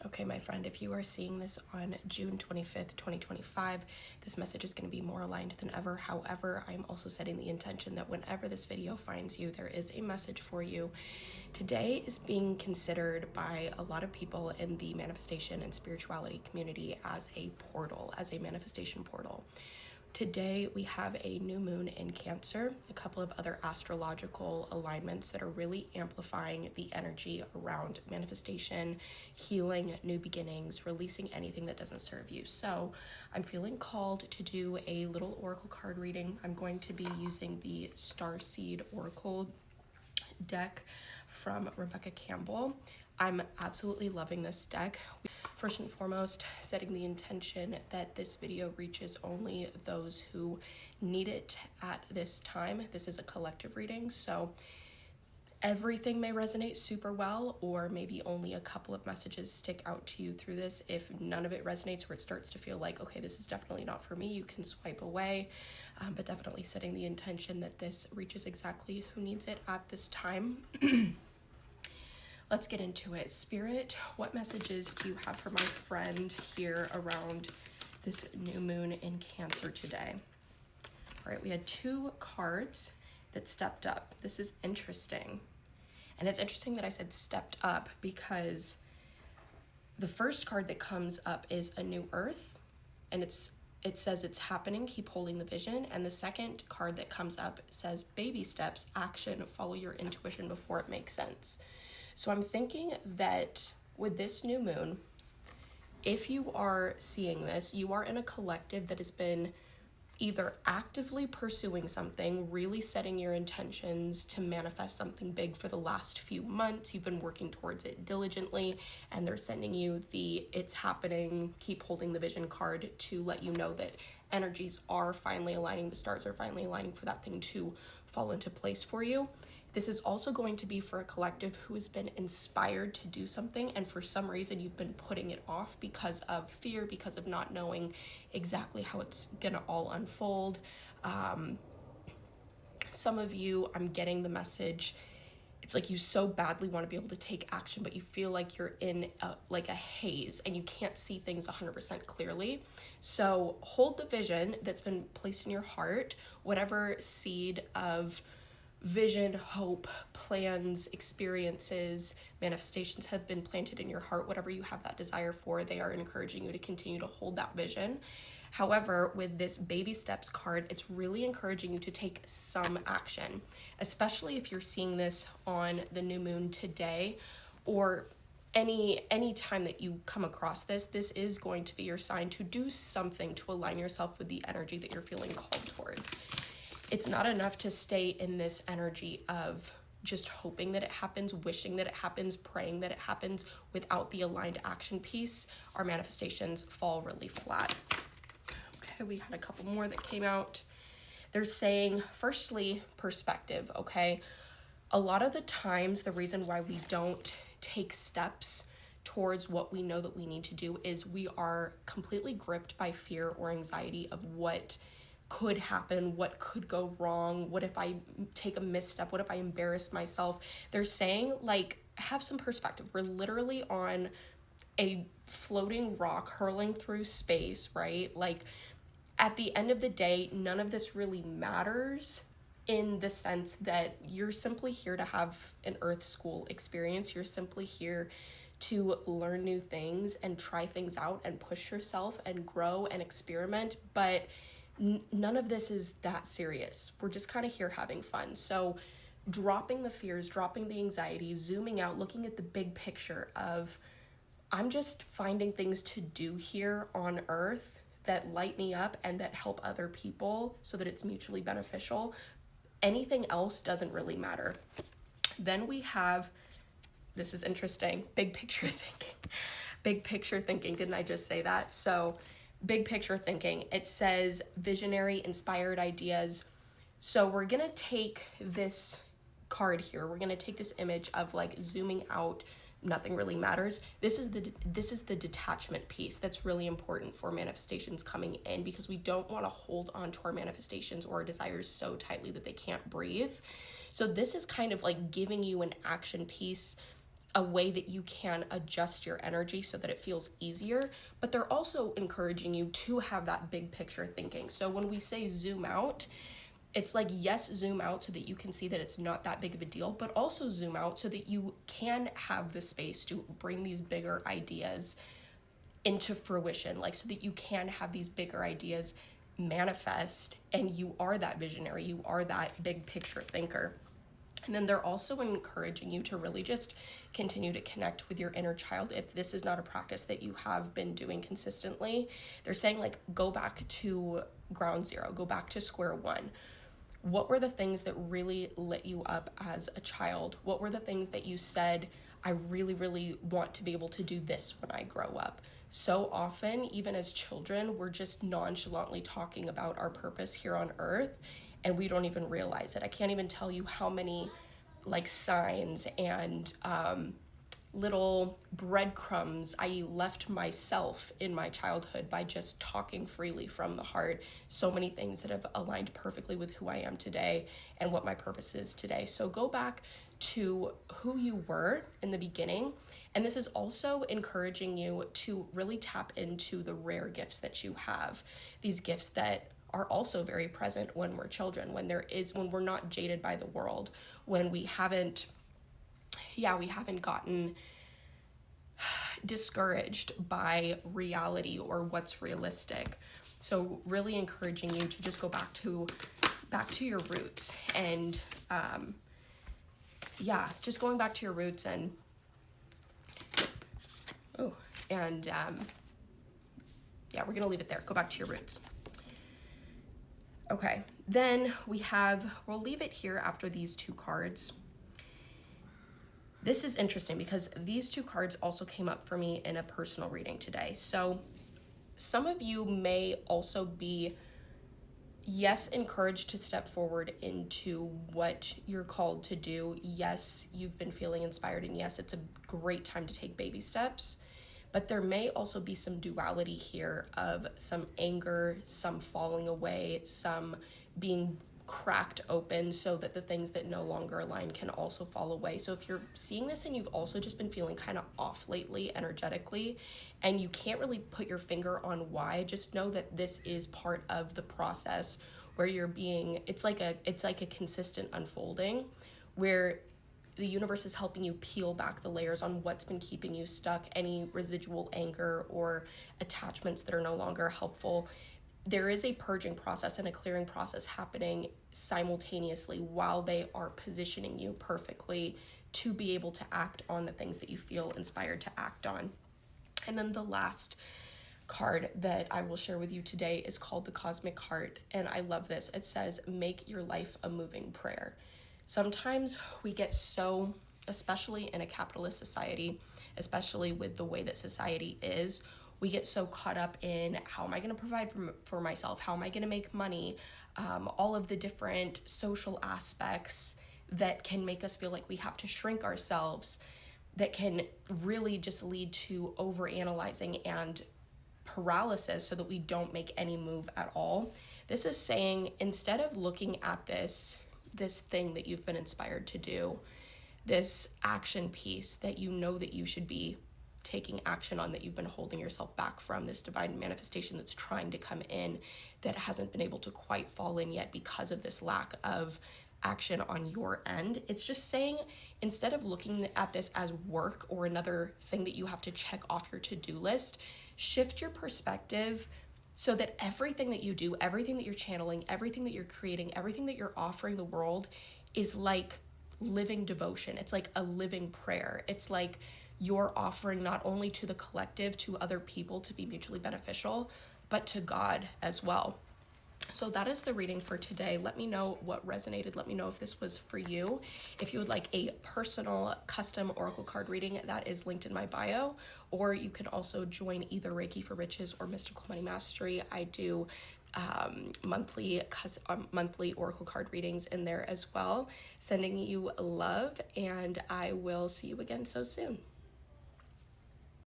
Okay, my friend, if you are seeing this on June 25th, 2025, this message is going to be more aligned than ever. However, I am also setting the intention that whenever this video finds you, there is a message for you. Today is being considered by a lot of people in the manifestation and spirituality community as a portal, as a manifestation portal. Today, we have a new moon in Cancer, a couple of other astrological alignments that are really amplifying the energy around manifestation, healing, new beginnings, releasing anything that doesn't serve you. So I'm feeling called to do a little oracle card reading. I'm going to be using the Starseed Oracle deck from Rebecca Campbell. I'm absolutely loving this deck. First and foremost, setting the intention that this video reaches only those who need it at this time. This is a collective reading, so everything may resonate super well, or maybe only a couple of messages stick out to you through this. If none of it resonates, where it starts to feel like, okay, this is definitely not for me, you can swipe away, but definitely setting the intention that this reaches exactly who needs it at this time. Let's get into it. Spirit, what messages do you have for my friend here around this new moon in Cancer today? All right, we had two cards that stepped up. This is interesting. And it's interesting that I said stepped up because the first card that comes up is a new earth, and it says it's happening, keep holding the vision. And the second card that comes up says baby steps, action, follow your intuition before it makes sense. So I'm thinking that with this new moon, if you are seeing this, you are in a collective that has been either actively pursuing something, really setting your intentions to manifest something big for the last few months. You've been working towards it diligently, and they're sending you the it's happening, keep holding the vision card to let you know that energies are finally aligning, the stars are finally aligning for that thing to fall into place for you. This is also going to be for a collective who has been inspired to do something, and for some reason you've been putting it off because of fear, because of not knowing exactly how it's gonna all unfold. Some of you, I'm getting the message, it's like you so badly want to be able to take action, but you feel like you're in a haze and you can't see things 100% clearly. So hold the vision that's been placed in your heart, whatever seed of vision, hope, plans, experiences, manifestations have been planted in your heart. Whatever you have that desire for, they are encouraging you to continue to hold that vision. However, with this baby steps card, it's really encouraging you to take some action, especially if you're seeing this on the new moon today, or any time that you come across this is going to be your sign to do something to align yourself with the energy that you're feeling called towards. It's not enough to stay in this energy of just hoping that it happens, wishing that it happens, praying that it happens without the aligned action piece. Our manifestations fall really flat. Okay, we had a couple more that came out. They're saying, firstly, perspective, okay? A lot of the times, the reason why we don't take steps towards what we know that we need to do is we are completely gripped by fear or anxiety of what could happen, what could go wrong, what if I take a misstep, what if I embarrass myself. They're saying, like, have some perspective. We're literally on a floating rock hurling through space, right? Like, at the end of the day, none of this really matters, in the sense that you're simply here to have an earth school experience. You're simply here to learn new things and try things out and push yourself and grow and experiment, but none of this is that serious. We're just kind of here having fun. So dropping the fears, dropping the anxiety, zooming out, looking at the big picture of, I'm just finding things to do here on earth that light me up and that help other people so that it's mutually beneficial. Anything else doesn't really matter. Then we have, this is interesting, big picture thinking. Big picture thinking, didn't I just say that? So big picture thinking, it says visionary, inspired ideas. So we're gonna take this card here, we're gonna take this image of like zooming out, nothing really matters. This is the detachment piece that's really important for manifestations coming in, because we don't want to hold on to our manifestations or our desires so tightly that they can't breathe. So this is kind of like giving you an action piece a way that you can adjust your energy so that it feels easier, but they're also encouraging you to have that big picture thinking. So when we say zoom out, it's like, yes, zoom out so that you can see that it's not that big of a deal, but also zoom out so that you can have the space to bring these bigger ideas into fruition, like so that you can have these bigger ideas manifest, and you are that visionary, you are that big picture thinker. And then they're also encouraging you to really just continue to connect with your inner child. If this is not a practice that you have been doing consistently, they're saying, like, go back to ground zero, go back to square one. What were the things that really lit you up as a child? What were the things that you said, I really, really want to be able to do this when I grow up? So often, even as children, we're just nonchalantly talking about our purpose here on earth, and we don't even realize it. I can't even tell you how many like signs and little breadcrumbs I left myself in my childhood by just talking freely from the heart. So many things that have aligned perfectly with who I am today and what my purpose is today. So go back to who you were in the beginning. And this is also encouraging you to really tap into the rare gifts that you have. These gifts that are also very present when we're children, when we're not jaded by the world, when we haven't gotten discouraged by reality or what's realistic. So really encouraging you to just go back to your roots, and just going back to your roots, and we're gonna leave it there. Go back to your roots. Okay, then we'll leave it here after these two cards. This is interesting because these two cards also came up for me in a personal reading today. So some of you may also be, yes, encouraged to step forward into what you're called to do. Yes, you've been feeling inspired, and yes, it's a great time to take baby steps. But there may also be some duality here of some anger, some falling away, some being cracked open so that the things that no longer align can also fall away. So if you're seeing this and you've also just been feeling kind of off lately energetically, and you can't really put your finger on why, just know that this is part of the process where it's like a consistent unfolding where the universe is helping you peel back the layers on what's been keeping you stuck, any residual anger or attachments that are no longer helpful. There is a purging process and a clearing process happening simultaneously while they are positioning you perfectly to be able to act on the things that you feel inspired to act on. And then the last card that I will share with you today is called the Cosmic Heart, and I love this. It says, make your life a moving prayer. Sometimes we get so, especially in a capitalist society, especially with the way that society is, we get so caught up in how am I going to provide for myself? How am I going to make money? All of the different social aspects that can make us feel like we have to shrink ourselves, that can really just lead to overanalyzing and paralysis so that we don't make any move at all. This is saying, instead of looking at this thing that you've been inspired to do, this action piece that you know that you should be taking action on, that you've been holding yourself back from, this divine manifestation that's trying to come in that hasn't been able to quite fall in yet because of this lack of action on your end. It's just saying, instead of looking at this as work or another thing that you have to check off your to-do list, shift your perspective so that everything that you do, everything that you're channeling, everything that you're creating, everything that you're offering the world is like living devotion. It's like a living prayer. It's like you're offering not only to the collective, to other people to be mutually beneficial, but to God as well. So that is the reading for today. Let me know what resonated. Let me know if this was for you. If you would like a personal custom oracle card reading, that is linked in my bio, or you can also join either Reiki for Riches or Mystical Money Mastery. I do monthly oracle card readings in there as well. Sending you love, and I will see you again so soon.